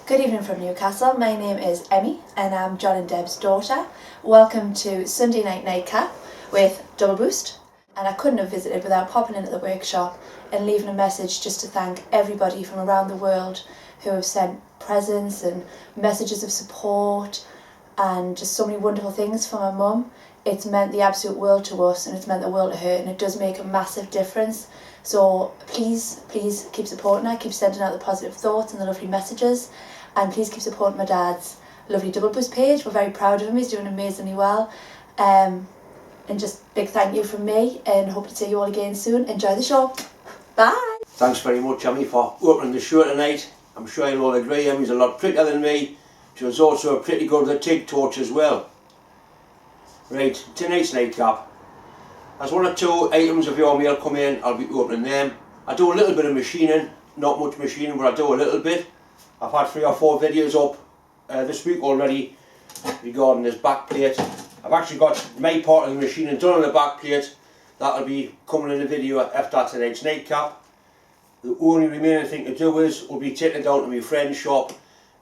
Good evening from Newcastle. My name is Emmy and I'm John and Deb's daughter. Welcome to Sunday Night Nightcap with Double Boost. And I couldn't have visited without popping into the workshop and leaving a message just to thank everybody from around the world who have sent presents and messages of support and just so many wonderful things for my mum. It's meant the absolute world to us and it's meant the world to her, and it does make a massive difference. So please keep supporting her, keep sending out the positive thoughts and the lovely messages, and please keep supporting my dad's lovely Double Boost page. We're very proud of him, he's doing amazingly well. And just big thank you from me, and hope to see you all again soon. Enjoy the show. Bye. Thanks very much, Emmy, for opening the show tonight. I'm sure you'll all agree Emmy's a lot prettier than me. She was also pretty good with the TIG torch as well. Right, tonight's nightcap. As one or two items of your mail come in, I'll be opening them. I do a little bit of machining, not much machining, but I do a little bit. I've had 3 or 4 videos up this week already regarding this back plate. I've actually got my part of the machining done on the back plate. That'll be coming in a video after tonight's nightcap. The only remaining thing to do is we'll be taking it down to my friend's shop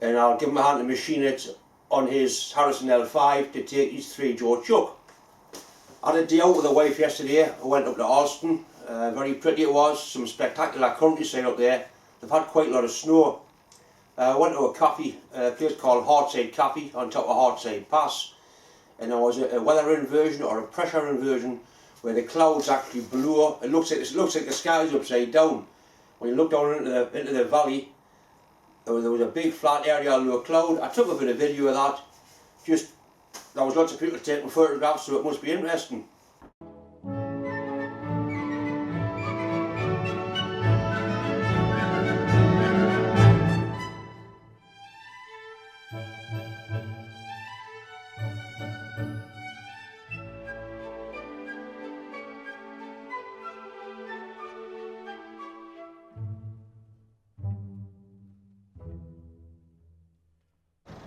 and I'll give him a hand to machine it on his Harrison L5 to take his 3-jaw chuck. I had a day out with the wife yesterday. I went up to Alston. Very pretty it was, some spectacular countryside up there. They've had quite a lot of snow. I went to a place called Hartside Cafe on top of Hartside Pass, and there was a weather inversion or a pressure inversion where the clouds actually blew up. It looks like the sky is upside down. When you look down into the valley, there was a big flat area, low cloud. I took a bit of video of that. There was lots of people taking photographs, so it must be interesting.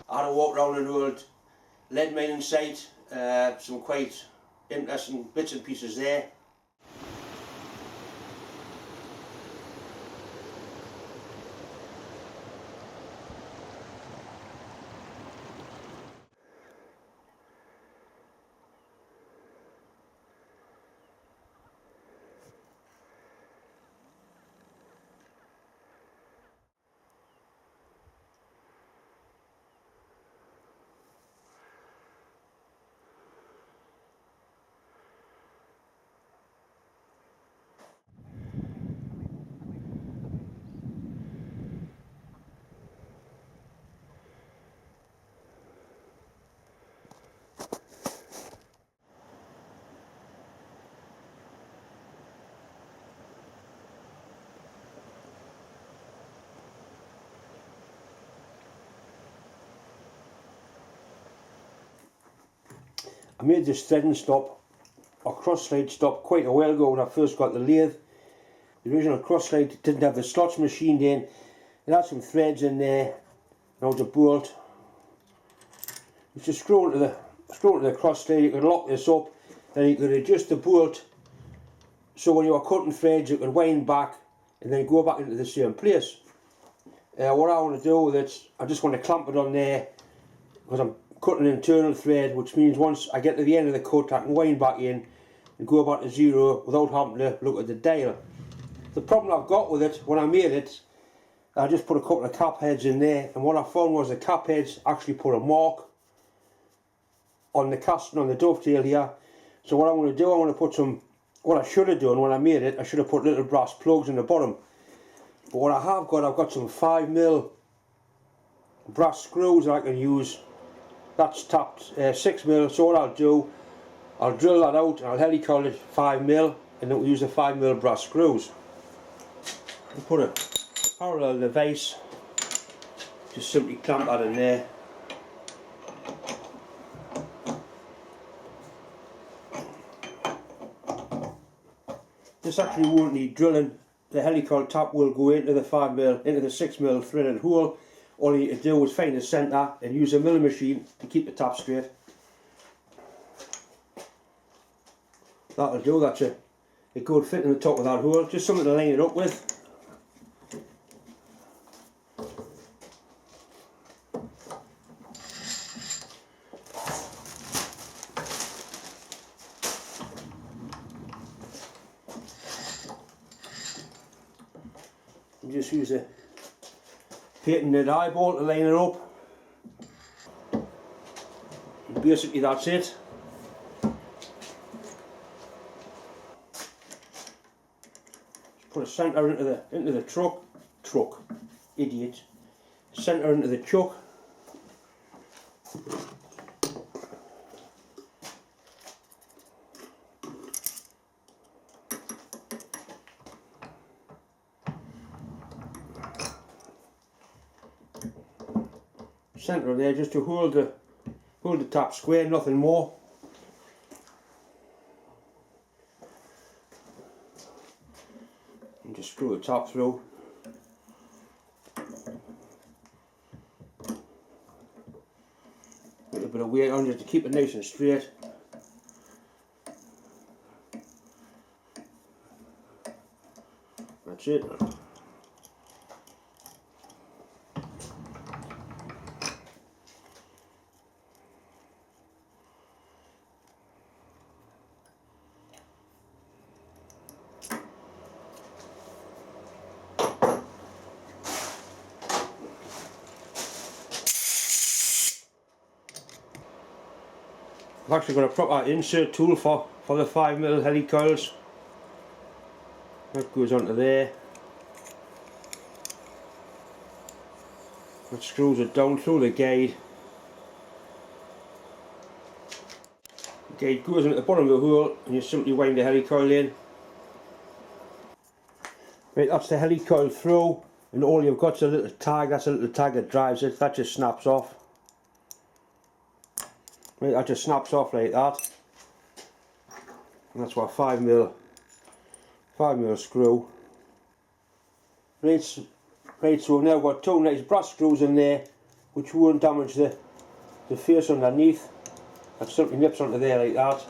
I had a walk around an old lead mining site, some quite interesting bits and pieces there. I made this threading stop, or cross slide stop, quite a while ago when I first got the lathe. The original cross slide didn't have the slots machined in. It had some threads in there, and there was a bolt. You just screw into the cross slide. You could lock this up, then you could adjust the bolt so when you were cutting threads you could wind back and then go back into the same place. What I want to do with it, I just want to clamp it on there because I'm cutting an internal thread, which means once I get to the end of the cut I can wind back in and go back to 0 without having to look at the dial. The problem I've got with it, when I made it, I just put a couple of cap heads in there, and what I found was the cap heads actually put a mark on the casting on the dovetail here. So what I'm going to do, I want to put some, what I should have done when I made it, I should have put little brass plugs in the bottom. But what I have got, I've got some 5mm brass screws that I can use. That's tapped 6mm, so what I'll do, I'll drill that out and I'll helical it 5mm, and then we'll use the 5mm brass screws. I'll put a parallel device, just simply clamp that in there. This actually won't need drilling. The helical tap will go into the 5mm, into the 6mm threaded hole. All you need to do is find the centre and use a milling machine to keep the tap straight. That'll do, that's a good fit in the top of that hole, just something to line it up with. You just use a patent knit eyeball to line it up. And basically that's it. Just put a centre into the truck. Idiot. Centre into the chuck. Centre there just to hold the top square, nothing more. And just screw the top through. A little bit of weight on just to keep it nice and straight. That's it. I've actually got a proper insert tool for the 5mm helicoils. That goes onto there. That screws it down through the guide. The guide goes into the bottom of the hole and you simply wind the helicoil in. Right, that's the helicoil through, and all you've got is a little tag. That's a little tag that drives it. That just snaps off. Right, that just snaps off like that. And that's what 5mm screw. Right, so we've now got two nice brass screws in there which won't damage the face underneath. That simply nips onto there like that.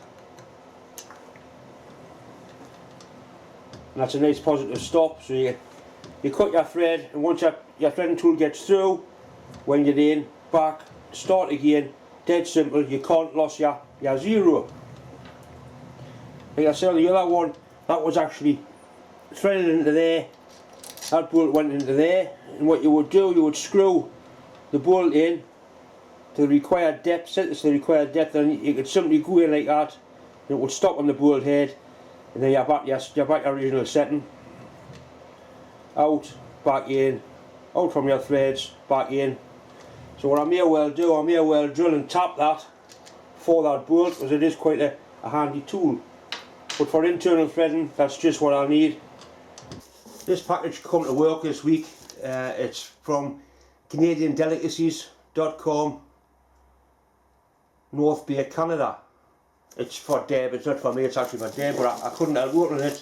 And that's a nice positive stop, so you cut your thread, and once your threading tool gets through, wind it in, back, start again. Dead simple, you can't lose your zero. Like I said on the other one, that was actually threaded into there, that bolt went into there, and what you would do, you would screw the bolt in to the required depth, set this to the required depth, and you could simply go in like that, and it would stop on the bolt head, and then you're back your original setting. Out, back in, out from your threads, back in. So what I may well do, I may well drill and tap that for that bolt, because it is quite a handy tool. But for internal threading, that's just what I need. This package come to work this week. It's from CanadianDelicacies.com, North Bay, Canada. It's for Deb, it's not for me, it's actually for Deb, but I couldn't help opening it.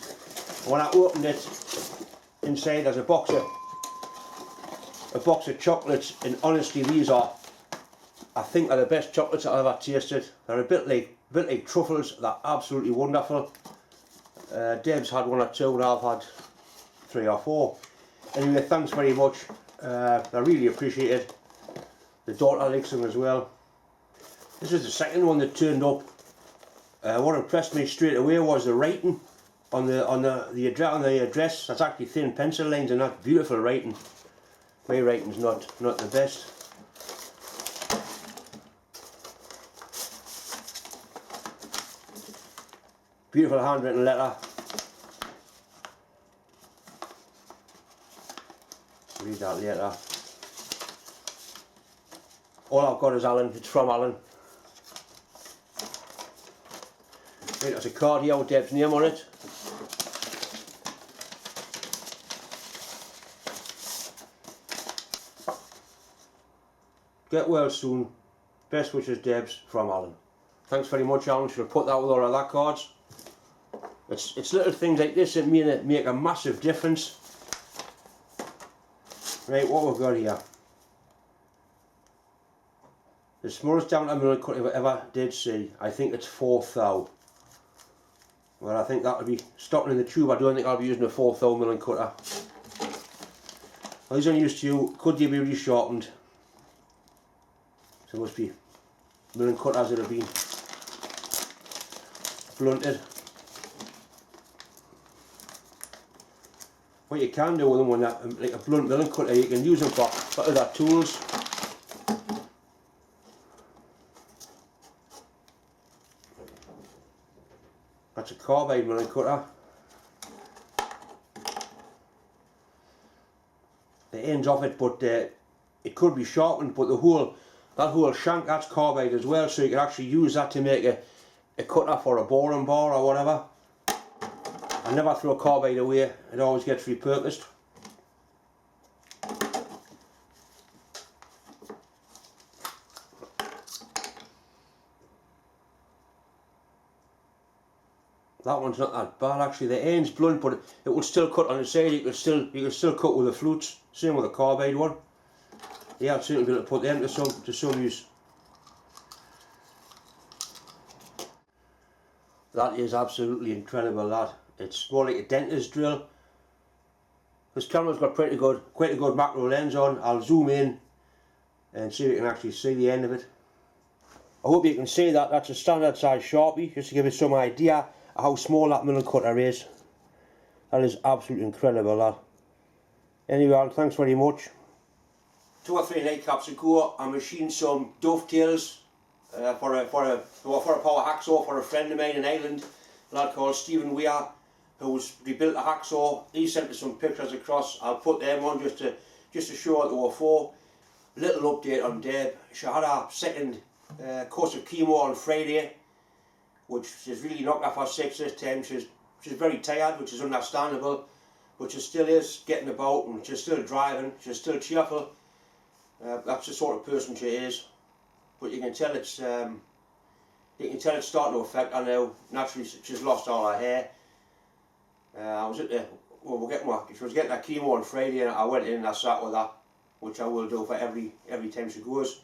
When I opened it, inside there's a box of chocolates, and honestly these are, I think they're the best chocolates I've ever tasted. They're a bit like truffles, they're absolutely wonderful. Deb's had one or two and I've had 3 or 4. Anyway, thanks very much, I really appreciate it. The daughter likes them as well. This is the second one that turned up. What impressed me straight away was the writing on the address. That's actually thin pencil lines and that's beautiful writing. My writing's not the best. Beautiful handwritten letter. Read that later. All I've got is Alan. It's from Alan. Right, there's a card here with Deb's name on it. Get well soon. Best wishes, Debs, from Alan. Thanks very much, Alan. Should have put that with all of that cards. It's little things like this that make a massive difference. Right, what we've got here. The smallest diameter milling cutter I ever did see. I think it's 4 thou. Well, I think that'll be stopping in the tube. I don't think I'll be using a 4 thou milling cutter. Well, these are used to, could they be resharpened? So it must be milling cutters that have been blunted. What you can do with them when they're like a blunt milling cutter, you can use them for other tools. That's a carbide milling cutter. The end's off it, but it could be sharpened, but that whole shank, that's carbide as well, so you can actually use that to make a cutter for a boring bar or whatever. I never throw carbide away, it always gets repurposed. That one's not that bad actually. The end's blunt, but it will still cut on the side. You can still cut with the flutes. Same with the carbide one. Yeah, I'd certainly be able to put them to some use. That is absolutely incredible. That it's more like a dentist drill. This camera's got quite a good macro lens on. I'll zoom in and see if you can actually see the end of it. I hope you can see that. That's a standard size Sharpie, just to give you some idea of how small that milling cutter is. That is absolutely incredible, that. Anyway, thanks very much. 2 or 3 night caps ago, I machined some dovetails for a power hacksaw for a friend of mine in Ireland, a lad called Stephen Weir, who's rebuilt a hacksaw. He sent me some pictures across. I'll put them on just to show what they were for. Little update on Deb. She had a second course of chemo on Friday, which she's really knocked off her 6 this time. She's very tired, which is understandable, but she still is getting about and she's still driving. She's still cheerful. That's the sort of person she is. But you can tell it's starting to affect her now. Naturally, she's lost all her hair. I was at she was getting her chemo on Friday, and I went in and I sat with her, which I will do for every time she goes.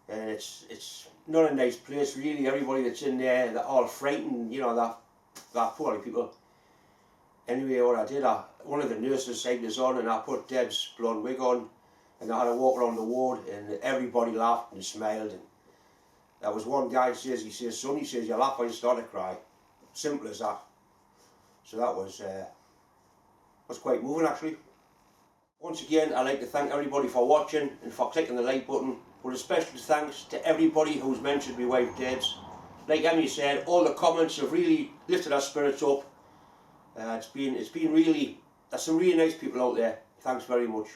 And it's not a nice place really. Everybody that's in there, they're all frightened, you know, they're poor people. Anyway, what I did, one of the nurses signed us on, and I put Deb's blonde wig on, and I had a walk around the ward, and everybody laughed and smiled. And there was one guy he says, son, he says, you laugh or you start to cry. Simple as that. So that was quite moving actually. Once again, I'd like to thank everybody for watching and for clicking the like button, but especially thanks to everybody who's mentioned my wife Debs. Like Emmy said, all the comments have really lifted our spirits up. It's been really, there's some really nice people out there. Thanks very much.